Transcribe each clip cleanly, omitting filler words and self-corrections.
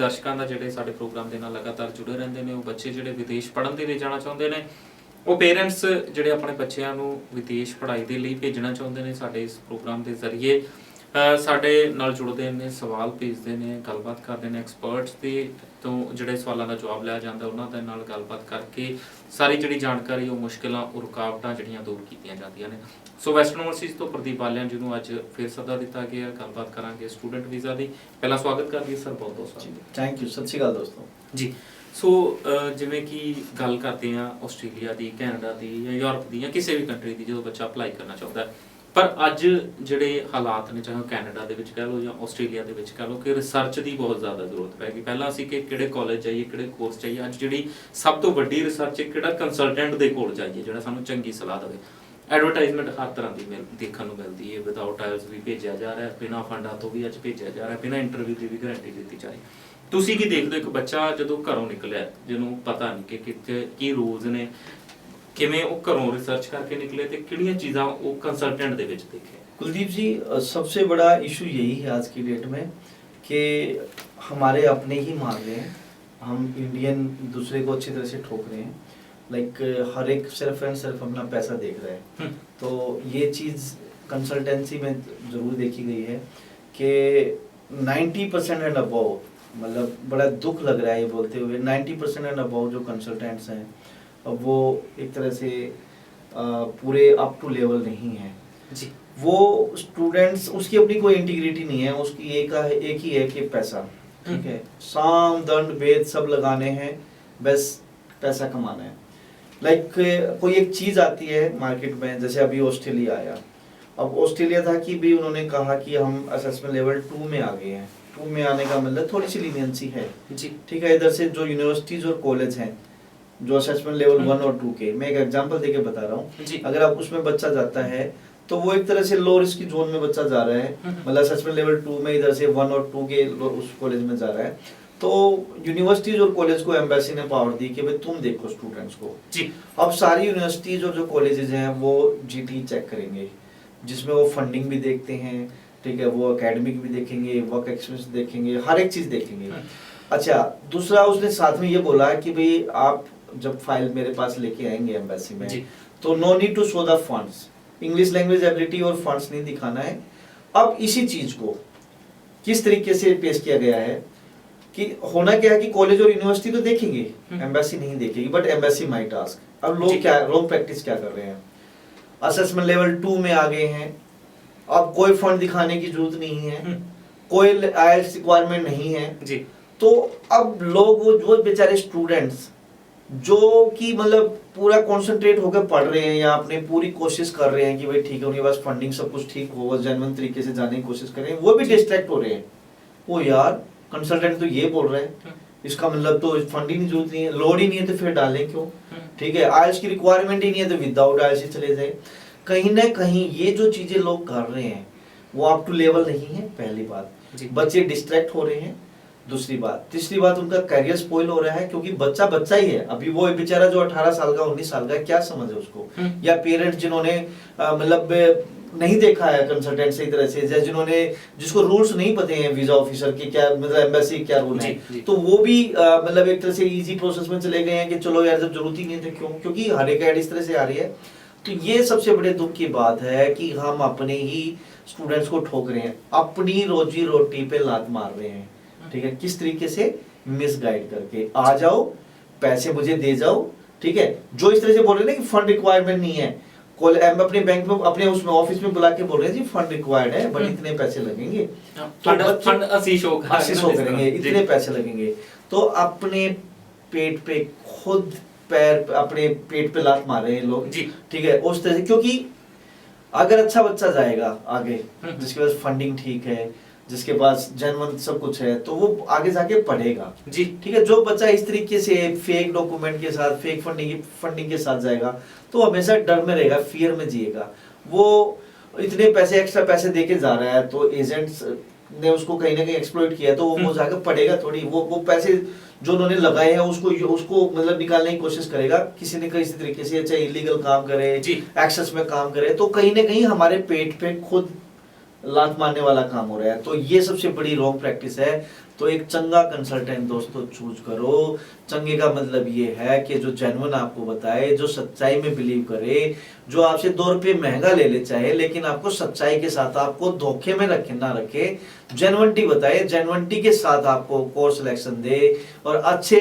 ਦਰਸ਼ਕਾਂ ਦਾ ਜਿਹੜੇ ਸਾਡੇ ਪ੍ਰੋਗਰਾਮ ਦੇ ਨਾਲ ਲਗਾਤਾਰ ਜੁੜੇ ਰਹਿੰਦੇ ਨੇ, ਉਹ ਬੱਚੇ ਜਿਹੜੇ ਵਿਦੇਸ਼ ਪੜ੍ਹਨ ਦੇ ਲਈ ਜਾਣਾ ਚਾਹੁੰਦੇ ਨੇ, ਉਹ ਪੇਰੈਂਟਸ ਜਿਹੜੇ ਆਪਣੇ ਬੱਚਿਆਂ ਨੂੰ ਵਿਦੇਸ਼ ਪੜ੍ਹਾਈ ਦੇ ਲਈ ਭੇਜਣਾ ਚਾਹੁੰਦੇ ਨੇ, ਸਾਡੇ ਇਸ ਪ੍ਰੋਗਰਾਮ ਦੇ ਜ਼ਰੀਏ ਸਾਡੇ ਨਾਲ ਜੁੜਦੇ ਨੇ, ਸਵਾਲ ਭੇਜਦੇ ਨੇ, ਗੱਲਬਾਤ ਕਰਦੇ ਨੇ, ਐਕਸਪਰਟਸ ਦੇ ਤੋਂ ਜਿਹੜੇ ਸਵਾਲਾਂ ਦਾ ਜਵਾਬ ਲਿਆ ਜਾਂਦਾ ਉਹਨਾਂ ਦੇ ਨਾਲ ਗੱਲਬਾਤ ਕਰਕੇ ਸਾਰੀ ਜਿਹੜੀ ਜਾਣਕਾਰੀ, ਉਹ ਮੁਸ਼ਕਿਲਾਂ, ਉਹ ਰੁਕਾਵਟਾਂ ਜਿਹੜੀਆਂ ਦੂਰ ਕੀਤੀਆਂ ਜਾਂਦੀਆਂ ਨੇ। ਸੋ ਵੈਸਟਰਨ ਓਵਰਸੀਜ਼ ਤੋਂ ਪ੍ਰਦੀਪ ਬਾਲਿਆਂ ਜੀ ਨੂੰ ਅੱਜ ਫਿਰ ਸੱਦਾ ਦਿੱਤਾ ਗਿਆ, ਗੱਲਬਾਤ ਕਰਾਂਗੇ ਸਟੂਡੈਂਟ ਵੀਜ਼ਾ ਦੀ। ਪਹਿਲਾਂ ਸਵਾਗਤ ਕਰਦੀ ਸਰ, ਬਹੁਤ ਬਹੁਤ ਸਵਾਗਤ। ਥੈਂਕ ਯੂ, ਸਤਿ ਸ਼੍ਰੀ ਅਕਾਲ ਦੋਸਤੋ ਜੀ। ਸੋ ਜਿਵੇਂ ਕਿ ਗੱਲ ਕਰਦੇ ਆ ਆਸਟ੍ਰੇਲੀਆ ਦੀ, ਕੈਨੇਡਾ ਦੀ ਜਾਂ ਯੂਰਪ ਦੀ ਜਾਂ ਕਿਸੇ ਵੀ ਕੰਟਰੀ ਦੀ ਜਦੋਂ ਬੱਚਾ ਅਪਲਾਈ ਕਰਨਾ ਚਾਹੁੰਦਾ ਹੈ, ਪਰ ਅੱਜ ਜਿਹੜੇ ਹਾਲਾਤ ਨੇ, ਚਾਹੇ ਕੈਨੇਡਾ ਦੇ ਵਿੱਚ ਕਹਿ ਲਓ ਜਾਂ ਆਸਟ੍ਰੇਲੀਆ ਦੇ ਵਿੱਚ ਕਹਿ ਲਓ, ਕਿ ਰਿਸਰਚ ਦੀ ਬਹੁਤ ਜ਼ਿਆਦਾ ਜ਼ਰੂਰਤ ਪੈ ਗਈ। ਪਹਿਲਾਂ ਅਸੀਂ ਕਿ ਕਿਹੜੇ ਕਾਲਜ ਜਾਈਏ, ਕਿਹੜੇ ਕੋਰਸ ਚਾਹੀਏ, ਅੱਜ ਜਿਹੜੀ ਸਭ ਤੋਂ ਵੱਡੀ ਰਿਸਰਚ ਹੈ ਕਿਹੜਾ ਕੰਸਲਟੈਂਟ ਦੇ ਕੋਲ ਜਾਈਏ ਜਿਹੜਾ ਸਾਨੂੰ ਚੰਗੀ ਸਲਾਹ ਦੇਵੇ। ਐਡਵਰਟਾਈਜ਼ਮੈਂਟ ਹਰ ਤਰ੍ਹਾਂ ਦੀ ਦੇਖਣ ਨੂੰ ਮਿਲਦੀ ਹੈ, ਵਿਦਆਊਟ ਆਇਲਸ ਵੀ ਭੇਜਿਆ ਜਾ ਰਿਹਾ, ਬਿਨਾਂ ਫੰਡਾਂ ਤੋਂ ਵੀ ਅੱਜ ਭੇਜਿਆ ਜਾ ਰਿਹਾ, ਬਿਨਾਂ ਇੰਟਰਵਿਊ ਦੀ ਵੀ ਗਾਰੰਟੀ ਦਿੱਤੀ ਜਾ ਰਹੀ। ਤੁਸੀਂ ਕੀ ਦੇਖਦੇ ਹੋ, ਇੱਕ ਬੱਚਾ ਜਦੋਂ ਘਰੋਂ ਨਿਕਲਿਆ, ਜਿਹਨੂੰ ਪਤਾ ਨਹੀਂ ਕਿ ਕਿੱਥੇ ਕੀ ਰੂਲਸ ਨੇ, ਕਿਵੇਂ ਉਹ घरों रिसर्च करके निकले थे, किहड़ियां चीज़ां वो कंसल्टेंट दे विच देखे? कुलदीप जी, सबसे बड़ा इशू यही है आज की डेट में कि हमारे अपने ही मार रहे हैं, हम इंडियन दूसरे को अच्छी तरह से ठोक रहे हैं। लाइक हर एक सिर्फ एंड सिर्फ अपना पैसा देख रहा है। तो ये चीज़ कंसल्टेंसी में ज़रूर देखी गई है कि 90% एंड अबव, मतलब बड़ा दुख लग रहा है ये बोलते हुए, 90% एंड अबव जो कंसल्टेंट्स हैं अब वो एक तरह से पूरे अप टू लेवल नहीं है जी। वो स्टूडेंट्स, उसकी अपनी कोई इंटीग्रिटी नहीं है, उसकी एक ही है कि पैसा, ठीक है, साम दंड भेद सब लगाने हैं, बस पैसा कमाना है। लाइक कोई एक चीज़ आती है मार्केट में, जैसे अभी ऑस्ट्रेलिया आया। अब ऑस्ट्रेलिया था कि भी उन्होंने कहा कि हम असेसमेंट लेवल 2 में आ गए हैं। 2 में आने का मतलब थोड़ी सी लीनियंसी है जी, ठीक है। इधर से जो यूनिवर्सिटीज़ और कॉलेज हैं जो असेसमेंट लेवल 1 और 2 के, मैं एक एग्जांपल देके बता रहा हूँ। अगर आप उसमें बच्चा जाता है तो वो एक तरह से लो रिस्क की जोन में बच्चा जा रहा है, मतलब असेसमेंट लेवल 2 में इधर से 1 और 2 के उस कॉलेज में जा रहा है। तो यूनिवर्सिटीज और कॉलेज को एम्बेसी ने पावर दी कि भाई तुम देखो स्टूडेंट्स को जी। अब सारी यूनिवर्सिटीज और जो कॉलेजेस हैं वो जीटी चेक करेंगे, जिसमें वो फंडिंग भी देखते हैं, ठीक है, वो एकेडमिक भी देखेंगे, वर्क एक्सपीरियंस देखेंगे, हर एक चीज देखेंगे। अच्छा, दूसरा उसने साथ में ये बोला कि भाई आप जब फाइल मेरे पास लेके आएंगे एम्बेसी में, तो no need to show the funds, English language ability और फंड्स नहीं दिखाना है। अब इसी चीज को किस तरीके से पेश किया गया है कि होना क्या है कि कॉलेज और यूनिवर्सिटी तो देखेंगे, एम्बेसी नहीं देखेगी, बट एम्बेसी माइट आस्क। अब लोग क्या रॉन्ग प्रैक्टिस क्या कर रहे हैं, असेसमेंट लेवल 2 में आ गए हैं, अब कोई फंड दिखाने की जरूरत नहीं है, कोई आईएलटीएस रिक्वायरमेंट नहीं है जी। तो अब लोग वो बेचारे स्टूडेंट्स जो कि मतलब पूरा कंसंट्रेट होकर पढ़ रहे हैं या अपने पूरी कोशिश कर रहे हैं कि भाई ठीक है, उनके पास फंडिंग सब कुछ ठीक हो, जेन्युइन तरीके से जाने की कोशिश कर रहे हैं, वो भी डिस्ट्रैक्ट हो रहे हैं। वो यार कंसल्टेंट तो ये बोल रहे हैं, इसका मतलब तो फंडिंग की जरूरत नहीं है, लोड ही नहीं है तो फिर डालें क्यों, ठीक है, आईएलटीएस की रिक्वायरमेंट ही नहीं है तो विदाउट आईएलटीएस चले जाए। कहीं ना कहीं ये जो चीजें लोग कर रहे हैं वो अप टू लेवल नहीं है, पहली बात। बच्चे डिस्ट्रैक्ट हो रहे हैं, दूसरी बात, तीसरी बात, उनका करियर स्पॉइल हो रहा है, क्योंकि बच्चा बच्चा ही है। अभी वो बेचारा जो 18 साल का 19 साल का है, क्या समझ है उसको, या पेरेंट्स जिन्होंने मतलब नहीं देखा है कंसल्टेंट सही तरह से, या जिन्होंने जिसको रूल्स नहीं पते हैं वीजा ऑफिसर के क्या, मतलब एम्बेसी क्या रूल है, तो वो भी मतलब एक तरह से इजी प्रोसेस में चले गए हैं कि चलो यार जब जरूरत ही नहीं थी क्यों, क्योंकि हर एक ऐड इस तरह से आ रही है। तो ये सबसे बड़े दुख की बात है कि हम अपने ही स्टूडेंट्स को ठोक रहे हैं, अपनी रोजी रोटी पे लात मार रहे हैं, ठीक है, किस तरीके से मिसगाइड करके, आ जाओ पैसे मुझे दे जाओ, ठीक है, जो इस तरह से बोल रहे हैं ना कि फंड रिक्वायरमेंट नहीं है, अपने बैंक में अपने उसमें ऑफिस में बुला के बोल रहे हैं जी फंड रिक्वायर्ड है, बट इतने पैसे लगेंगे, फंड असी शो करेंगे, इतने पैसे लगेंगे। तो अपने पेट पे खुद पैर, अपने पेट पे लात मार रहे हैं लोग जी, ठीक है, उस तरह से। क्योंकि अगर अच्छा बच्चा जाएगा आगे, जिसके पास फंडिंग ठीक है, जिसके पास जेन्युइन सब कुछ है, तो वो आगे जाके पढ़ेगा जी, ठीक है। जो बच्चा इस तरीके से फेक डॉक्यूमेंट के साथ, फेक फंडिंग के साथ जाएगा, तो हमेशा डर में रहेगा, फियर में जिएगा। वो इतने पैसे एक्स्ट्रा पैसे देके जा रहा है, तो एजेंट्स ने उसको कहीं ना कहीं एक्सप्लॉइट किया, तो वो जाकर पढ़ेगा थोड़ी, वो पैसे जो उन्होंने लगाए हैं उसको मतलब निकालने की कोशिश करेगा, किसी न किसी तरीके से, चाहे इलीगल काम करे जी, एक्सेस में काम करे, तो कहीं ना कहीं हमारे पेट पे खुद लात मारने वाला काम हो रहा है। तो ये सबसे बड़ी रॉन्ग प्रैक्टिस है। तो एक चंगा कंसल्टेंट दोस्तों चूज करो। चंगे का मतलब ये है कि जो जेन्युइन आपको बताए, जो सच्चाई में बिलीव करे, जो आपसे 2 रुपये महंगा ले ले चाहे, लेकिन आपको सच्चाई के साथ, आपको धोखे में रखे ना रखे, जेन्युइनिटी बताए, जेन्युइनिटी के साथ आपको कोर्स सिलेक्शन दे और अच्छे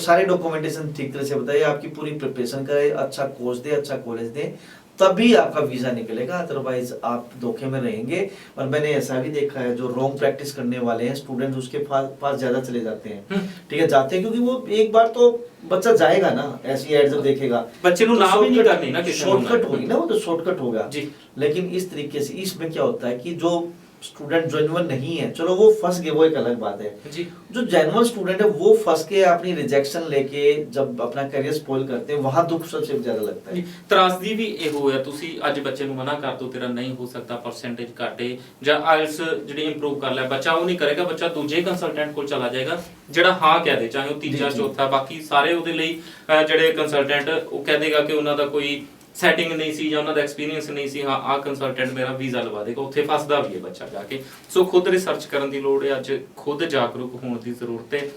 सारे डॉक्यूमेंटेशन ठीक तरह से बताए, आपकी पूरी प्रिपरेशन करे, अच्छा कोर्स दे, अच्छा कॉलेज दे, तभी आपका वीजा निकलेगा। अदरवाइज आप धोखे में रहेंगे। और मैंने ऐसा भी देखा है, जो रॉन्ग प्रैक्टिस करने वाले हैं स्टूडेंट, उसके पास ज्यादा चले जाते हैं। ठीक है, जाते हैं क्योंकि वो एक बार तो बच्चा जाएगा ना, ऐसी एड जब देखेगा, बच्चे को तो ना भी नहीं करनी ना, शॉर्टकट होगी ना, वो तो शॉर्टकट होगा जी। लेकिन इस तरीके से इसमें क्या होता है कि जो स्टूडेंट जेन्युइन नहीं है, चलो वो फंस गए, वो एक अलग बात है जी। जो जेन्युइन स्टूडेंट है वो फंस के अपनी रिजेक्शन लेके जब अपना करियर स्पॉइल करते हैं, वहां दुख सबसे ज्यादा लगता है। ਤਰਾਸਦੀ ਵੀ ਇਹੋ ਹੈ, ਤੁਸੀਂ ਅੱਜ ਬੱਚੇ ਨੂੰ ਮਨਾ ਕਰ ਦੋ ਤੇਰਾ ਨਹੀਂ ਹੋ ਸਕਦਾ, ਪਰਸੈਂਟੇਜ ਘਾਟੇ ਜਾਂ ਆਇਲਸ ਜਿਹੜੀ ਇੰਪਰੂਵ ਕਰ ਲਿਆ, ਬੱਚਾ ਉਹ ਨਹੀਂ ਕਰੇਗਾ, ਬੱਚਾ ਦੂਜੇ ਕੰਸਲਟੈਂਟ ਕੋਲ ਚਲਾ ਜਾਏਗਾ ਜਿਹੜਾ ਹਾਂ ਕਹਿ ਦੇ, ਚਾਹੇ ਉਹ ਤੀਜਾ ਚੌਥਾ, ਬਾਕੀ ਸਾਰੇ ਉਹਦੇ ਲਈ ਜਿਹੜੇ ਕੰਸਲਟੈਂਟ ਉਹ ਕਹਿ ਦੇਗਾ ਕਿ ਉਹਨਾਂ ਦਾ ਕੋਈ ਸੈਟਿੰਗ ਨਹੀਂ ਸੀ ਜਾਂ ਉਹਨਾਂ ਦਾ ਐਕਸਪੀਰੀਅੰਸ ਨਹੀਂ ਸੀ, ਹਾਂ ਆਹ ਕੰਸਲਟੈਂਟ ਮੇਰਾ ਵੀਜ਼ਾ ਲਵਾ ਦੇਗਾ, ਉੱਥੇ ਫਸਦਾ ਵੀ ਹੈ ਬੱਚਾ ਜਾ ਕੇ। ਸੋ ਖੁਦ ਰਿਸਰਚ ਕਰਨ ਦੀ ਲੋੜ ਹੈ, ਅੱਜ ਖੁਦ ਜਾਗਰੂਕ ਹੋਣ ਦੀ ਜ਼ਰੂਰਤ ਹੈ।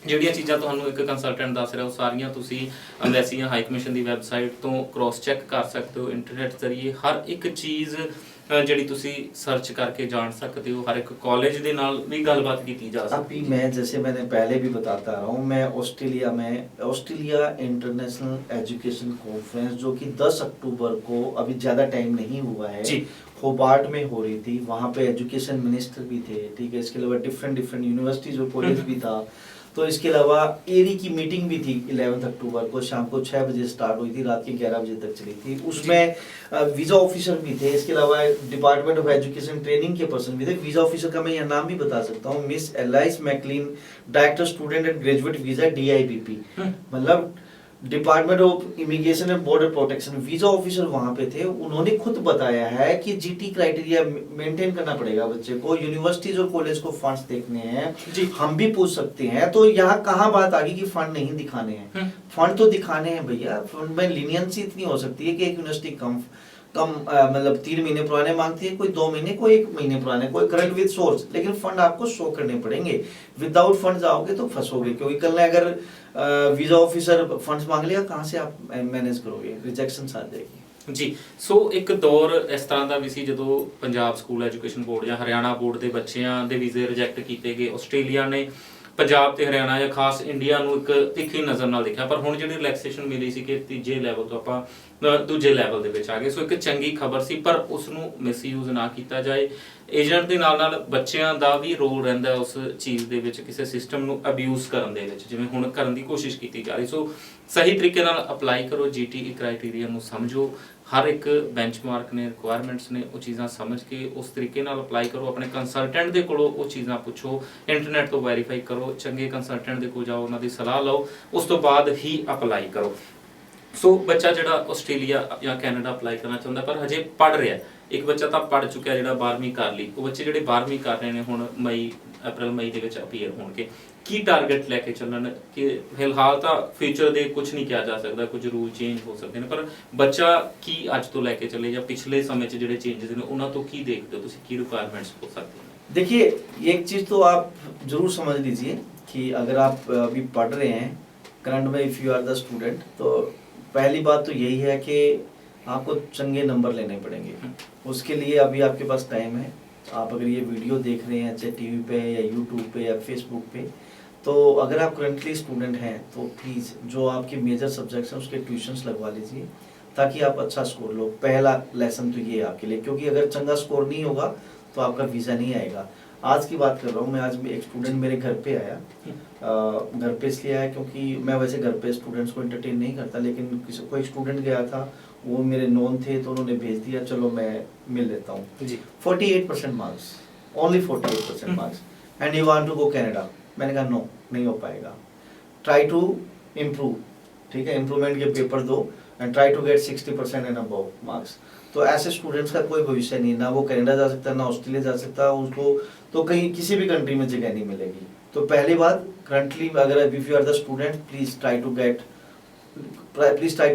ਜਿਹੜੀਆਂ ਚੀਜ਼ਾਂ ਤੁਹਾਨੂੰ ਇੱਕ ਕੰਸਲਟੈਂਟ ਦੱਸ ਰਿਹਾ ਉਹ ਸਾਰੀਆਂ ਤੁਸੀਂ ਅੰਬੈਸੀ ਹਾਈ ਕਮਿਸ਼ਨ ਦੀ ਵੈਬਸਾਈਟ ਤੋਂ ਕ੍ਰੋਸ ਚੈੱਕ ਕਰ ਸਕਦੇ ਹੋ। ਇੰਟਰਨੈਟ ਜ਼ਰੀਏ ਹਰ ਇੱਕ ਚੀਜ਼ ਜਿਹੜੀ ਤੁਸੀਂ सर्च करके जान सकते हो, हर एक कॉलेज ਦੇ ਨਾਲ भी गलबात की जा सकती है। अभी मैं जैसे मैंने पहले भी बताता रहा हूँ, मैं ऑस्ट्रेलिया इंटरनेशनल एजुकेशन कॉन्फ्रेंस जो कि 10 अक्टूबर को, अभी ज़्यादा टाइम नहीं हुआ है, होबार्ट में हो रही थी। वहाँ पे एजुकेशन मिनिस्टर भी थे, ठीक है, इसके अलावा डिफरेंट यूनिवर्सिटीज और कॉलेज भी था। तो इसके अलावा एरी की मीटिंग भी थी 11 अक्टूबर को, शाम को 6 बजे स्टार्ट हुई थी, रात के 11 बजे तक चली थी। उसमें वीज़ा ऑफिसर भी थे, इसके अलावा डिपार्टमेंट ऑफ एजुकेशन ट्रेनिंग के पर्सन भी थे। वीज़ा ऑफिसर का मैं यह नाम भी बता सकता हूँ, miss alias McLean, director student and graduate visa DIPP, मतलब department of immigration and border protection, visa officer वहां पे थे। उन्होंने खुद बताया है कि GT क्राइटेरिया मेंटेन करना पड़ेगा बच्चे को, यूनिवर्सिटीज और कॉलेज को फंड्स देखने हैं। हम भी पूछ सकते हैं, तो यहाँ कहाँ बात आ गई कि फंड नहीं दिखाने हैं? फंड तो दिखाने हैं भैया। फंड में लीनियंसी इतनी हो सकती है कि एक यूनिवर्सिटी कम मतलब 3 महीने पुराने मांगती है, कोई 2 महीने, कोई 1 महीने पुराने, कोई करंट विद सोर्स, लेकिन फंड आपको शो करने पड़ेंगे। विदाउट फंड जाओगे तो फंसोगे, क्योंकि कल अगर वीजा ऑफिसर फंड्स मांग लिया, कहाँ से आप मैनेज करोगे? रिजेक्शन आ जाएगी जी। सो ਇੱਕ ਦੌਰ ਇਸ ਤਰ੍ਹਾਂ ਦਾ ਵੀ ਸੀ ਜਦੋਂ ਪੰਜਾਬ ਸਕੂਲ ਐਜੂਕੇਸ਼ਨ ਬੋਰਡ ਜਾਂ ਹਰਿਆਣਾ ਬੋਰਡ ਦੇ ਬੱਚਿਆਂ ਦੇ ਵੀਜ਼ੇ ਰਿਜੈਕਟ ਕੀਤੇ ਗਏ। ਆਸਟ੍ਰੇਲੀਆ ਨੇ ਪੰਜਾਬ ਤੇ ਹਰਿਆਣਾ ਜਾਂ ਖਾਸ ਇੰਡੀਆ ਨੂੰ ਇੱਕ ਤਿੱਖੀ ਨਜ਼ਰ ਨਾਲ ਦੇਖਿਆ, ਪਰ ਹੁਣ ਜਿਹੜੀ ਰਿਲੈਕਸੇਸ਼ਨ ਮਿਲੀ ਸੀ ਕਿ ਤੀਜੇ ਲੈਵਲ ਤੋਂ ਆਪਾਂ ਦੂਜੇ ਲੈਵਲ ਦੇ ਵਿੱਚ ਆ ਗਏ। ਸੋ ਇੱਕ ਚੰਗੀ ਖਬਰ ਸੀ, ਪਰ ਉਸ ਨੂੰ ਮਿਸਯੂਜ਼ ਨਾ ਕੀਤਾ ਜਾਏ। ਏਜੰਟ ਦੇ ਨਾਲ ਨਾਲ ਬੱਚਿਆਂ ਦਾ ਵੀ ਰੋਲ ਰਹਿੰਦਾ ਉਸ ਚੀਜ਼ ਦੇ ਵਿੱਚ, ਕਿਸੇ ਸਿਸਟਮ ਨੂੰ ਅਬਿਊਜ਼ ਕਰਨ ਦੇ ਵਿੱਚ, ਜਿਵੇਂ ਹੁਣ ਕਰਨ ਦੀ ਕੋਸ਼ਿਸ਼ ਕੀਤੀ ਜਾ ਰਹੀ। ਸੋ ਸਹੀ ਤਰੀਕੇ ਨਾਲ ਅਪਲਾਈ ਕਰੋ, GT ਕ੍ਰਾਈਟੇਰੀਆ ਨੂੰ ਸਮਝੋ, ਹਰ ਇੱਕ ਬੈਂਚਮਾਰਕ ਨੇ, ਰਿਕੁਆਇਰਮੈਂਟਸ ਨੇ, ਉਹ ਚੀਜ਼ਾਂ ਸਮਝ ਕੇ ਉਸ ਤਰੀਕੇ ਨਾਲ ਅਪਲਾਈ ਕਰੋ। ਆਪਣੇ ਕੰਸਲਟੈਂਟ ਦੇ ਕੋਲੋਂ ਉਹ ਚੀਜ਼ਾਂ ਪੁੱਛੋ, ਇੰਟਰਨੈਟ ਤੋਂ ਵੈਰੀਫਾਈ ਕਰੋ, ਚੰਗੇ ਕੰਸਲਟੈਂਟ ਦੇ ਕੋਲ ਜਾਓ, ਉਹਨਾਂ ਦੀ ਸਲਾਹ ਲਓ, ਉਸ ਤੋਂ ਬਾਅਦ ਹੀ ਅਪਲਾਈ ਕਰੋ। ਸੋ ਬੱਚਾ ਜਿਹੜਾ ਆਸਟ੍ਰੇਲੀਆ ਜਾਂ ਕੈਨੇਡਾ ਅਪਲਾਈ ਕਰਨਾ ਚਾਹੁੰਦਾ ਪਰ ਹਜੇ ਪੜ੍ਹ ਰਿਹਾ, ਇੱਕ ਬੱਚਾ ਤਾਂ ਪੜ੍ਹ ਚੁੱਕਿਆ ਜਿਹੜਾ 12ਵੀਂ ਕਰ ਲਈ, ਉਹ ਬੱਚੇ ਜਿਹੜੇ 12ਵੀਂ ਕਰ ਰਹੇ ਨੇ ਹੁਣ ਅਪ੍ਰੈਲ ਮਈ ਦੇ ਵਿੱਚ ਅਪੀਅਰ ਹੋਣਗੇ, ਕੀ ਟਾਰਗੇਟ ਲੈ ਕੇ ਚੱਲਣ? ਕਿ ਫਿਲਹਾਲ ਤਾਂ ਫਿਊਚਰ ਦੇ ਕੁਝ ਨਹੀਂ ਕਿਹਾ ਜਾ ਸਕਦਾ, ਕੁਝ ਰੂਲ ਚੇਂਜ ਹੋ ਸਕਦੇ ਨੇ, ਪਰ ਬੱਚਾ ਕੀ ਅੱਜ ਤੋਂ ਲੈ ਕੇ ਚੱਲੇ ਜਾਂ ਪਿਛਲੇ ਸਮੇਂ 'ਚ ਜਿਹੜੇ ਚੇਂजेस ਨੇ ਉਹਨਾਂ ਤੋਂ ਕੀ ਦੇਖਦੇ ਹੋ ਤੁਸੀਂ, ਕੀ ਰਿਕੁਆयरमेंट्स हो सकती हैं? देखिए, एक चीज़ तो आप जरूर समझ लीजिए कि अगर आप अभी पढ़ रहे हैं करंट में, if you are the student, तो पहली बात तो यही है कि आपको चंगे नंबर लेने पड़ेंगे। उसके लिए अभी आपके पास टाइम है। आप अगर ये वीडियो देख रहे हैं चाहे TV पे या YouTube पे या Facebook पे, तो अगर आप करंटली स्टूडेंट हैं तो प्लीज़ जो आपके मेजर सब्जेक्ट्स हैं उसके ट्यूशन्स लगवा लीजिए, ताकि आप अच्छा स्कोर लो। पहला लेसन तो ये है आपके लिए, क्योंकि अगर चंगा स्कोर नहीं होगा तो आपका वीज़ा नहीं आएगा। आज की बात कर रहा हूँ मैं, आज एक स्टूडेंट मेरे घर पे आया, घर पे इसलिए आया क्योंकि मैं वैसे घर पे स्टूडेंट्स को एंटरटेन नहीं करता, लेकिन कोई स्टूडेंट गया था, वो मेरे नॉन थे, तो उन्होंने भेज दिया, चलो मैं मिल लेता हूँ जी। 48% marks, only 48% marks, and you want to go Canada. मैंने कहा नो, नहीं हो पाएगा, ट्राई टू इम्प्रूव, ठीक है, इम्प्रूवमेंट के पेपर दो and try to get 60% and above marks. तो ऐसे स्टूडेंट्स का कोई भविष्य नहीं, ना वो कनाडा जा सकता, ना ऑस्ट्रेलिया जा सकता, उसको तो कहीं किसी भी कंट्री में जगह नहीं मिलेगी। तो पहली बात, करंटली अगर if you are the student, please try to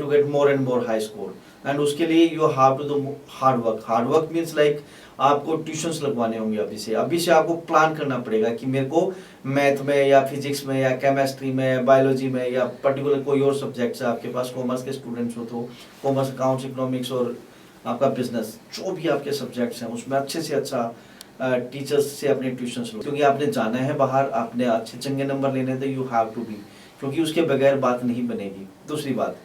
get more and more high score, and उसके लिए you have to do hard work. Hard work means like आपको ट्यूशंस लगवाने होंगे अभी से आपको प्लान करना पड़ेगा कि मेरे को मैथ में या फिजिक्स में या केमिस्ट्री में बायोलॉजी में या पर्टिकुलर कोई और सब्जेक्ट है आपके पास, कॉमर्स के स्टूडेंट्स हो तो कॉमर्स, अकाउंट्स, इकोनॉमिक्स और आपका बिजनेस, जो भी आपके सब्जेक्ट्स हैं उसमें अच्छे से अच्छा टीचर्स से अपने ट्यूशंस लो, क्योंकि आपने जाना है बाहर, आपने अच्छे चंगे नंबर लेने थे, यू हैव टू बी, क्योंकि उसके बगैर बात नहीं बनेगी। दूसरी बात,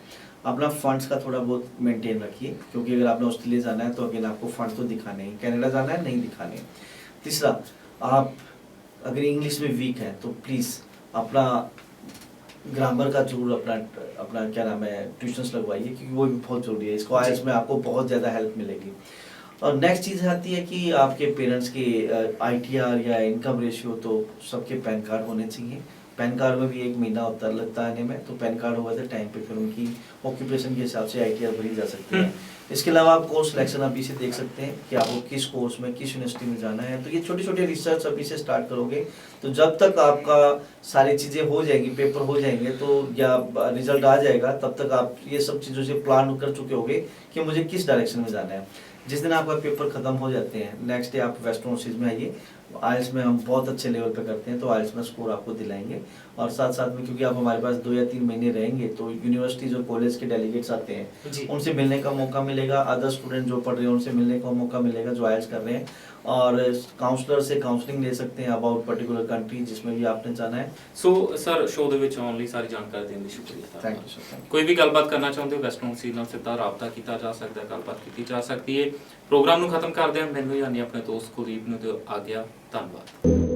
अपना फंड्स का थोड़ा बहुत मेंटेन रखिए, क्योंकि अगर आपने ऑस्ट्रेलिया जाना है तो अगेन आपको फंड तो दिखाने ही, कनाडा जाना है नहीं दिखाने। तीसरा, आप अगर इंग्लिश में वीक हैं तो प्लीज़ अपना ग्रामर का जरूर अपना क्या नाम है ट्यूशंस लगवाइए, क्योंकि वो भी बहुत ज़रूरी है। इसको आइल्स में आपको बहुत ज़्यादा हेल्प मिलेगी। और नेक्स्ट चीज़ आती है कि आपके पेरेंट्स के ITR या इनकम रेशियो, तो सबके पैन कार्ड होने चाहिए। पैन कार्ड में भी 1 महीना होता लगता है आने में, तो पैन कार्ड होगा तो टाइम पे फिर उनकी ऑक्यूपेशन के हिसाब से ITR भरी जा सकती है। इसके अलावा आप कोर्स सिलेक्शन अभी से देख सकते हैं कि आपको किस कोर्स में किस यूनिवर्सिटी में जाना है, तो ये छोटे छोटे रिसर्च अभी से स्टार्ट करोगे तो जब तक आपका सारी चीज़ें हो जाएंगी, पेपर हो जाएंगे तो या रिजल्ट आ जाएगा, तब तक आप ये सब चीज़ों से प्लान कर चुके होगे कि मुझे किस डायरेक्शन में जाना है। जिस दिन आपका पेपर खत्म हो जाते हैं, नेक्स्ट डे आप वेस्टर्न ओवरसीज में आइए। आइल्स में हम बहुत अच्छे लेवल पे करते हैं, तो आइल्स में स्कोर आपको दिलाएंगे। और साथ साथ में क्योंकि आप हमारे पास 2 या 3 महीने रहेंगे, तो यूनिवर्सिटीज और कॉलेज के डेलीगेट्स आते हैं, उनसे मिलने का मौका मिलेगा, अदर स्टूडेंट जो पढ़ रहे हैं उनसे मिलने का मौका मिलेगा जो आइल्स कर रहे हैं, और काउंसलर से काउंसलिंग ले सकते हैं अबाउट पर्टिकुलर कंट्री जिसमें भी आपने जाना है। सो सर, शो ਦੇ ਵਿੱਚ ਆਉਣ ਲਈ ਸਾਰੀ ਜਾਣਕਾਰੀ ਦੇਣ ਲਈ ਸ਼ੁਕਰੀਆ। Thank you sir. ਕੋਈ ਵੀ ਗੱਲਬਾਤ ਕਰਨਾ ਚਾਹੁੰਦੇ ਹੋ ਵੈਸਟਰਨ ਓਵਰਸੀਜ਼ ਨਾਲ ਸਿੱਧਾ ਰਾਬਤਾ ਕੀਤਾ ਜਾ ਸਕਦਾ ਹੈ, ਗੱਲਬਾਤ ਕੀਤੀ ਜਾ ਸਕਦੀ ਹੈ। ਪ੍ਰੋਗਰਾਮ ਨੂੰ ਖਤਮ ਕਰਦੇ ਹਾਂ। ਮੈਨੂੰ ਯਾਨੀ ਆਪਣੇ ਦੋਸਤ ਕੁਲਦੀਪ ਨੂੰ ਦਿਓ ਆਗਿਆ। ਧੰਨਵਾਦ।